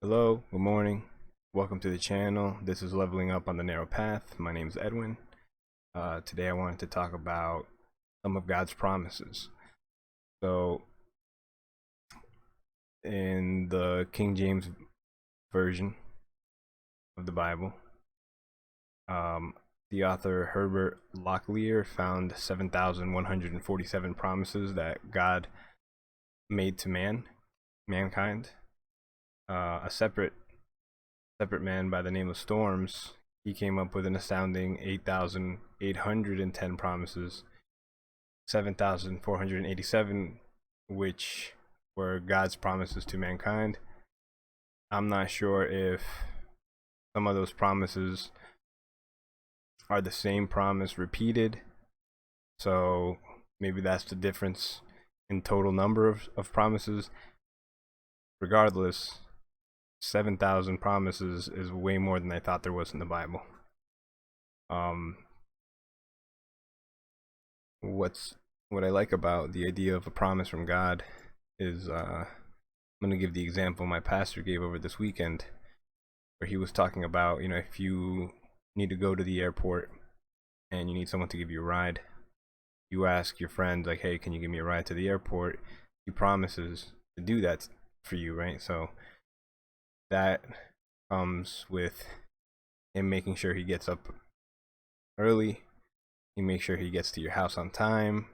Hello, good morning. Welcome to the channel. This is Leveling Up on the Narrow Path. My name is Edwin. Today I wanted to talk about some of God's promises. So, in the King James Version of the Bible, the author Herbert Locklear found 7,147 promises that God made to mankind. A separate man by the name of Storms, he came up with an astounding 8,810 promises, 7,487 which were God's promises to mankind. I'm not sure if some of those promises are the same promise repeated, so maybe that's the difference in total number of promises. Regardless, 7,000 promises is way more than I thought there was in the Bible. What I like about the idea of a promise from God is I'm going to give the example my pastor gave over this weekend, where he was talking about, if you need to go to the airport and you need someone to give you a ride, you ask your friend, like, hey, can you give me a ride to the airport? He promises to do that for you, right? So that comes with him making sure he gets up early. He makes sure he gets to your house on time.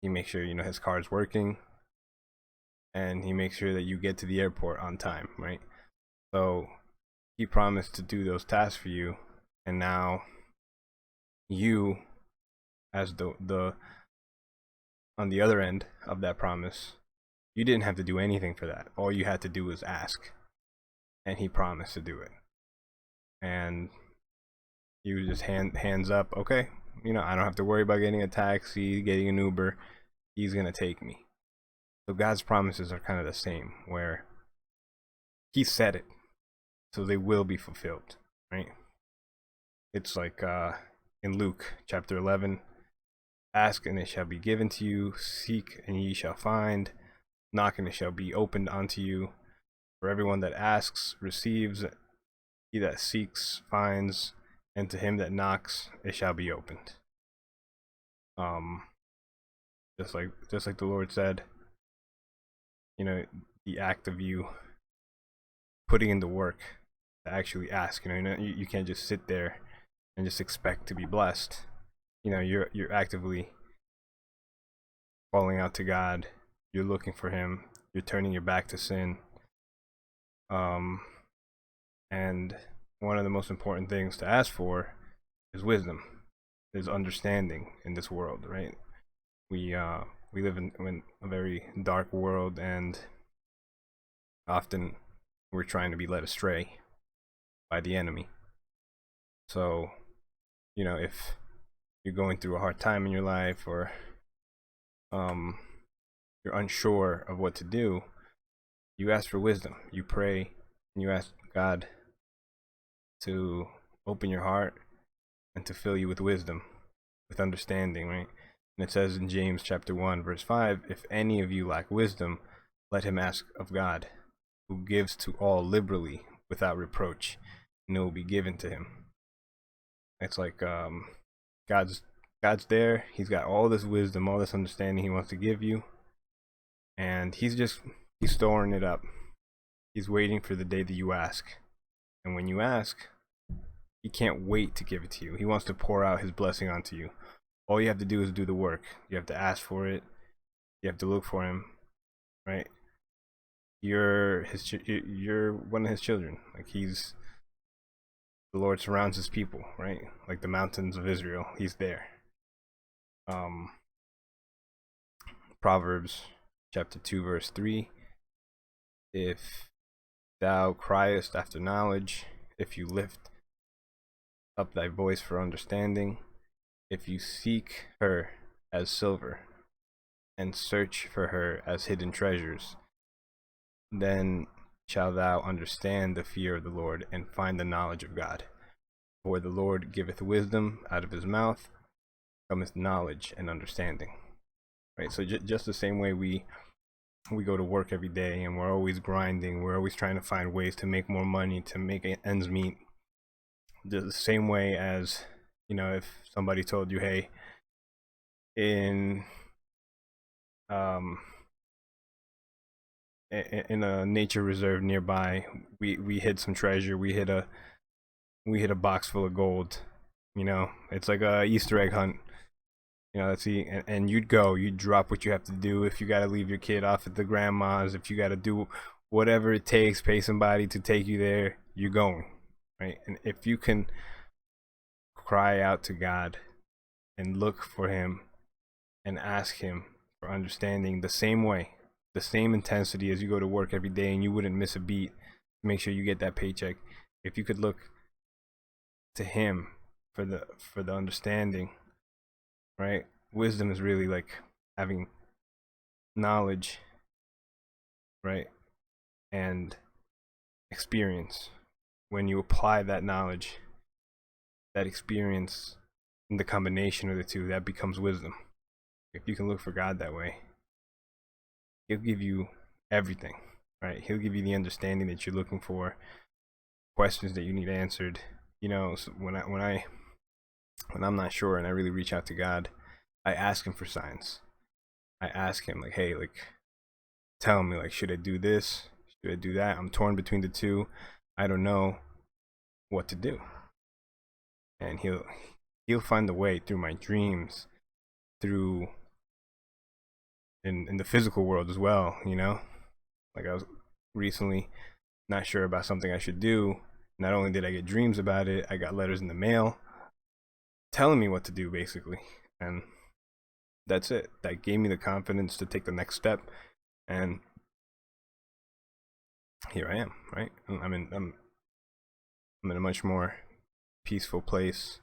He makes sure his car is working, and he makes sure that you get to the airport on time, right? So he promised to do those tasks for you, and now you, as the on the other end of that promise, you didn't have to do anything for that. All you had to do was ask, and he promised to do it. And you just hands up, okay, I don't have to worry about getting a taxi, getting an Uber. He's gonna take me. So God's promises are kind of the same, where he said it, so they will be fulfilled, right? It's like in Luke chapter 11, ask and it shall be given to you, seek and ye shall find, knock and it shall be opened unto you. For everyone that asks receives, he that seeks finds, and to him that knocks it shall be opened. Just like the Lord said, the act of you putting in the work to actually ask. You can't just sit there and just expect to be blessed. You're actively calling out to God. You're looking for Him. You're turning your back to sin. And one of the most important things to ask for is wisdom, is understanding in this world, right? We live in a very dark world, and often we're trying to be led astray by the enemy. So, if you're going through a hard time in your life, or you're unsure of what to do, you ask for wisdom. You pray and you ask God to open your heart and to fill you with wisdom, with understanding, right? And it says in James chapter 1 verse 5, if any of you lack wisdom, let him ask of God, who gives to all liberally without reproach, and it will be given to him. It's like God's there. He's got all this wisdom, all this understanding he wants to give you, and he's storing it up. He's waiting for the day that you ask. And when you ask, he can't wait to give it to you. He wants to pour out his blessing onto you. All you have to do is do the work. You have to ask for it. You have to look for him, right? You're one of his children. Like, the Lord surrounds his people, right? Like the mountains of Israel, he's there. Proverbs chapter 2 verse 3, if thou criest after knowledge, if you lift up thy voice for understanding, if you seek her as silver and search for her as hidden treasures, then shalt thou understand the fear of the Lord and find the knowledge of God. For the Lord giveth wisdom, out of his mouth cometh knowledge and understanding. Right? So just the same way we we go to work every day and we're always grinding, we're always trying to find ways to make more money, to make ends meet. The same way as, if somebody told you, hey, in um in a nature reserve nearby, we hid some treasure, we hit a box full of gold. It's like a Easter egg hunt. Let's see, and you'd drop what you have to do. If you got to leave your kid off at the grandma's, if you got to do whatever it takes, pay somebody to take you there, you're going, right? And if you can cry out to God and look for Him and ask Him for understanding the same way, the same intensity as you go to work every day and you wouldn't miss a beat to make sure you get that paycheck. If you could look to Him for the understanding, right? Wisdom is really like having knowledge, right? And experience. When you apply that knowledge, that experience, in the combination of the two, that becomes wisdom. If you can look for God that way, He'll give you everything, right? He'll give you the understanding that you're looking for, questions that you need answered. So when I'm not sure and I really reach out to God, I ask Him for signs. I ask Him, like, hey, like, tell me, like, should I do this? Should I do that? I'm torn between the two. I don't know what to do. And He'll find the way through my dreams, through in the physical world as well. Like, I was recently not sure about something I should do. Not only did I get dreams about it, I got letters in the mail telling me what to do, basically. And that's it. That gave me the confidence to take the next step. And here I am, right? I'm in a much more peaceful place,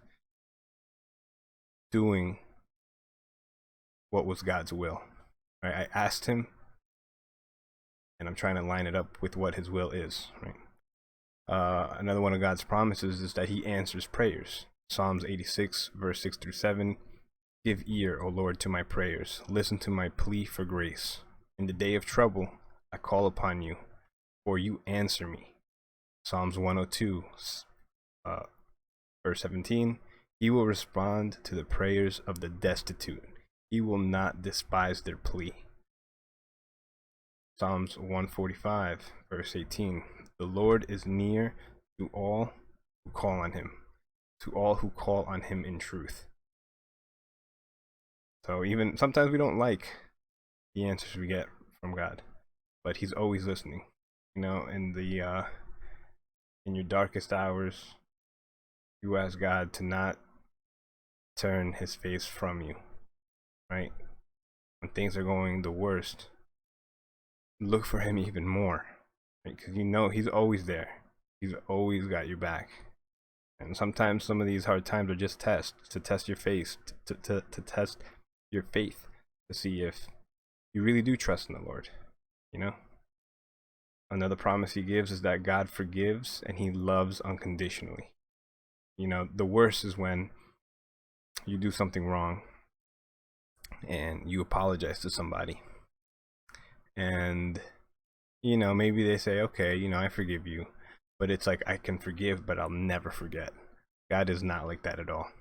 doing what was God's will. Right? I asked Him, and I'm trying to line it up with what His will is, right? Another one of God's promises is that He answers prayers. Psalms 86, verse 6 through 7. Give ear, O Lord, to my prayers. Listen to my plea for grace. In the day of trouble, I call upon you, for you answer me. Psalms 102, verse 17. He will respond to the prayers of the destitute. He will not despise their plea. Psalms 145, verse 18. The Lord is near to all who call on Him, to all who call on Him in truth. So even sometimes we don't like the answers we get from God, but He's always listening. In your darkest hours, you ask God to not turn His face from you, right? When things are going the worst, look for Him even more, right? Because He's always there. He's always got your back. And sometimes some of these hard times are just tests, to test your faith, to test your faith, to see if you really do trust in the Lord. Another promise He gives is that God forgives and He loves unconditionally. The worst is when you do something wrong and you apologize to somebody, and maybe they say, okay, I forgive you, but it's like, I can forgive, but I'll never forget. God is not like that at all.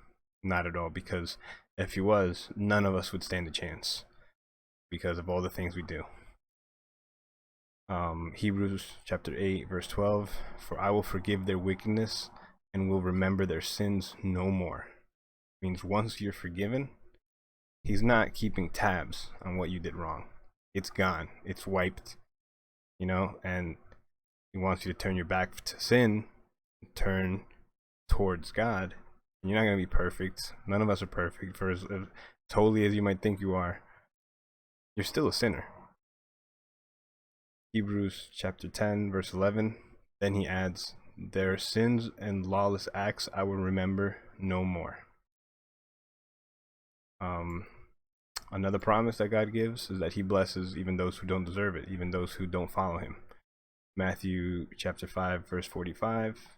Not at all, because if He was, none of us would stand a chance because of all the things we do. Hebrews chapter 8, verse 12. For I will forgive their wickedness and will remember their sins no more. Means once you're forgiven, He's not keeping tabs on what you did wrong. It's gone. It's wiped. And He wants you to turn your back to sin, turn towards God. And you're not going to be perfect. None of us are perfect. For as holy as you might think you are, you're still a sinner. Hebrews chapter 10, verse 11. Then he adds, their sins and lawless acts I will remember no more. Another promise that God gives is that He blesses even those who don't deserve it, even those who don't follow Him. Matthew chapter 5, verse 45.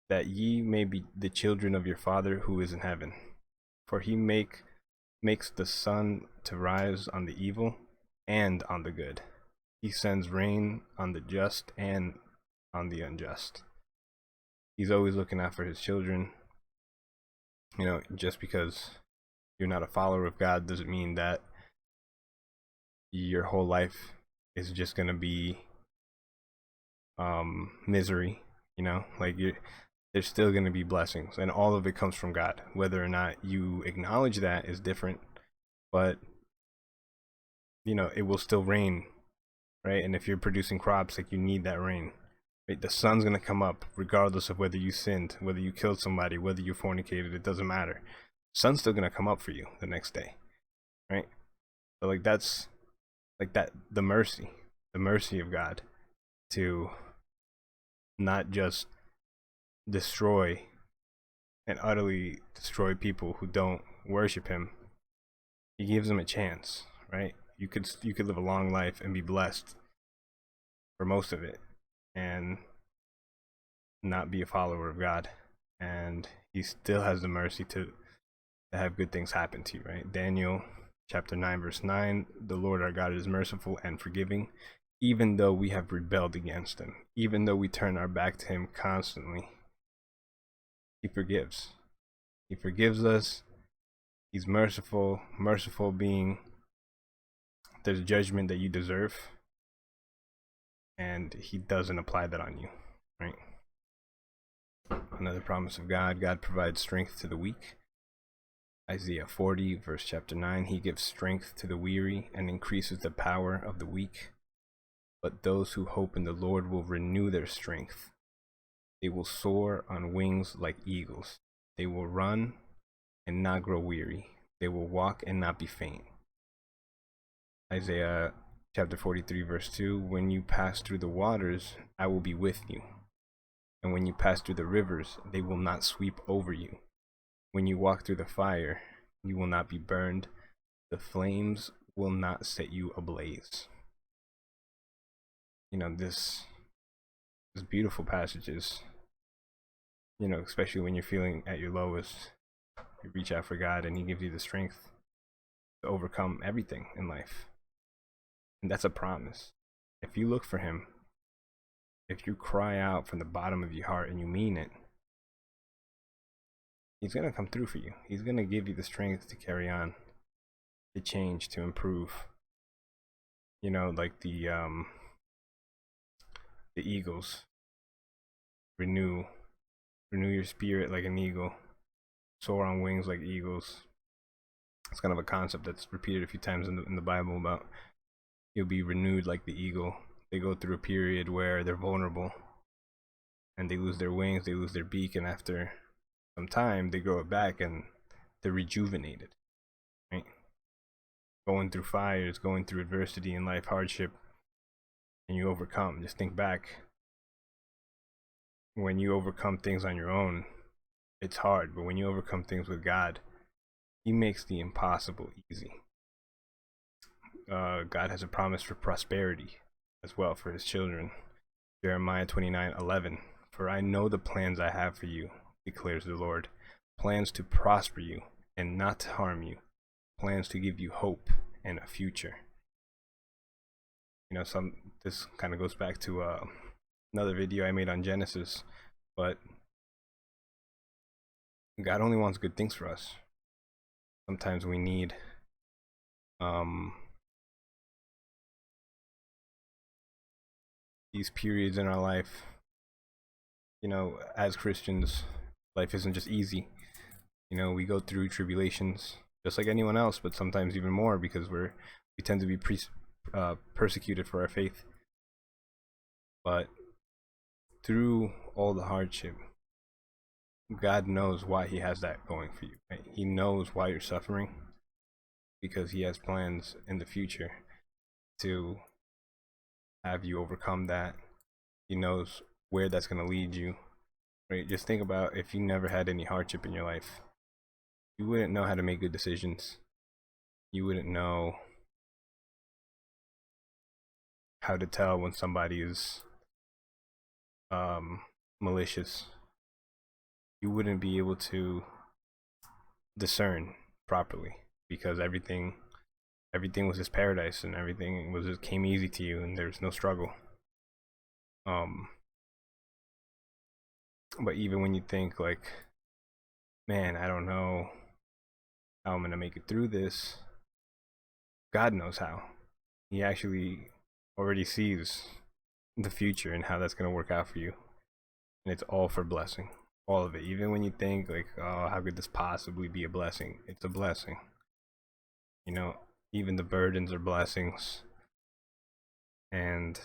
That ye may be the children of your Father who is in heaven. For He makes the sun to rise on the evil and on the good. He sends rain on the just and on the unjust. He's always looking out for his children. Just because you're not a follower of God doesn't mean that your whole life is just going to be misery. There's still going to be blessings, and all of it comes from God. Whether or not you acknowledge that is different, but it will still rain, right? And if you're producing crops, like, you need that rain, right? The sun's going to come up regardless of whether you sinned, whether you killed somebody, whether you fornicated. It doesn't matter. The sun's still going to come up for you the next day, right? So, like, that's like that the mercy of God to not just destroy and utterly destroy people who don't worship him. He gives them a chance, right? You could live a long life and be blessed for most of it and not be a follower of God, and he still has the mercy to have good things happen to you, right? Daniel chapter 9 verse 9, the Lord our God is merciful and forgiving, even though we have rebelled against him, even though we turn our back to him constantly. He forgives us. He's merciful being there's judgment that you deserve, and he doesn't apply that on you, right? Another promise of God provides strength to the weak. Isaiah 40 verse chapter 9, he gives strength to the weary and increases the power of the weak. But those who hope in the Lord will renew their strength. They will soar on wings like eagles. They will run and not grow weary. They will walk and not be faint. Isaiah chapter 43 verse 2, when you pass through the waters, I will be with you. And when you pass through the rivers, they will not sweep over you. When you walk through the fire, you will not be burned. The flames will not set you ablaze. This beautiful passages, especially when you're feeling at your lowest, you reach out for God and he gives you the strength to overcome everything in life. And that's a promise. If you look for him, if you cry out from the bottom of your heart and you mean it, he's going to come through for you. He's going to give you the strength to carry on, to change, to improve. Like the eagles, renew your spirit like an eagle, soar on wings like eagles. It's kind of a concept that's repeated a few times in the Bible about you'll be renewed like the eagle. They go through a period where they're vulnerable and they lose their wings, they lose their beak, and after some time they grow it back and they're rejuvenated, right? Going through fires, going through adversity in life, hardship, and you overcome. Just think back, when you overcome things on your own, it's hard, but when you overcome things with God, he makes the impossible easy. God has a promise for prosperity as well for his children. Jeremiah 29:11, for I know the plans I have for you, declares the Lord, plans to prosper you and not to harm you, plans to give you hope and a future. This kind of goes back to another video I made on Genesis, but God only wants good things for us. Sometimes we need these periods in our life. As Christians, life isn't just easy. We go through tribulations just like anyone else, but sometimes even more, because we tend to be persecuted for our faith. But through all the hardship, God knows why he has that going for you, right? He knows why you're suffering, because he has plans in the future to have you overcome that. He knows where that's going to lead you, right? Just think about, if you never had any hardship in your life, you wouldn't know how to make good decisions. You wouldn't know how to tell when somebody is malicious. You wouldn't be able to discern properly, because everything everything was just paradise and everything was just came easy to you and there's no struggle. But even when you think like, man, I don't know how I'm gonna make it through this, God knows how. He actually already sees the future and how that's gonna work out for you, and it's all for blessing, all of it. Even when you think like, oh, how could this possibly be a blessing? It's a blessing. You know, even the burdens are blessings, and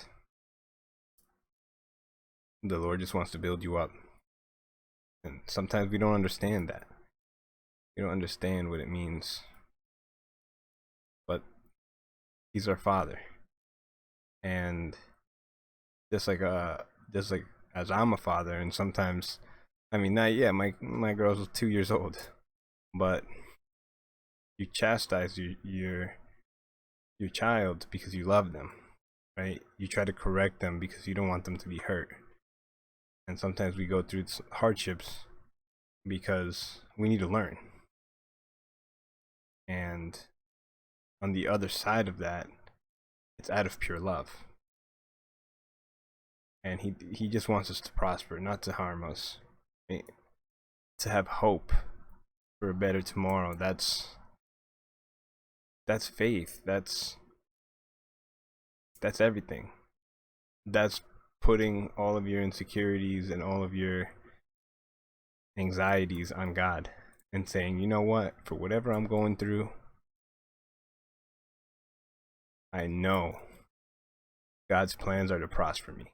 the Lord just wants to build you up. And sometimes we don't understand that. We don't understand what it means. But He's our Father. And just like as I'm a father, and sometimes, I mean, not yet. My girl's 2 years old, but you chastise your child because you love them, right? You try to correct them because you don't want them to be hurt. And sometimes we go through hardships because we need to learn. And on the other side of that, it's out of pure love. And he just wants us to prosper, not to harm us. To have hope for a better tomorrow. That's faith. That's everything. That's putting all of your insecurities and all of your anxieties on God and saying, you know what, for whatever I'm going through, I know God's plans are to prosper me.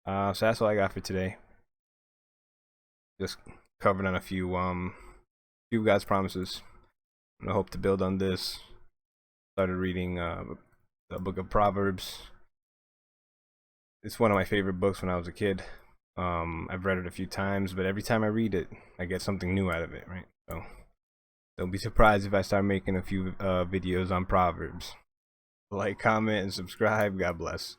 So that's all I got for today. Just covered on a few God's promises. I hope to build on this. Started reading the book of Proverbs. It's one of my favorite books when I was a kid. I've read it a few times, but every time I read it, I get something new out of it, right? So don't be surprised if I start making a few videos on Proverbs. Like, comment, and subscribe. God bless.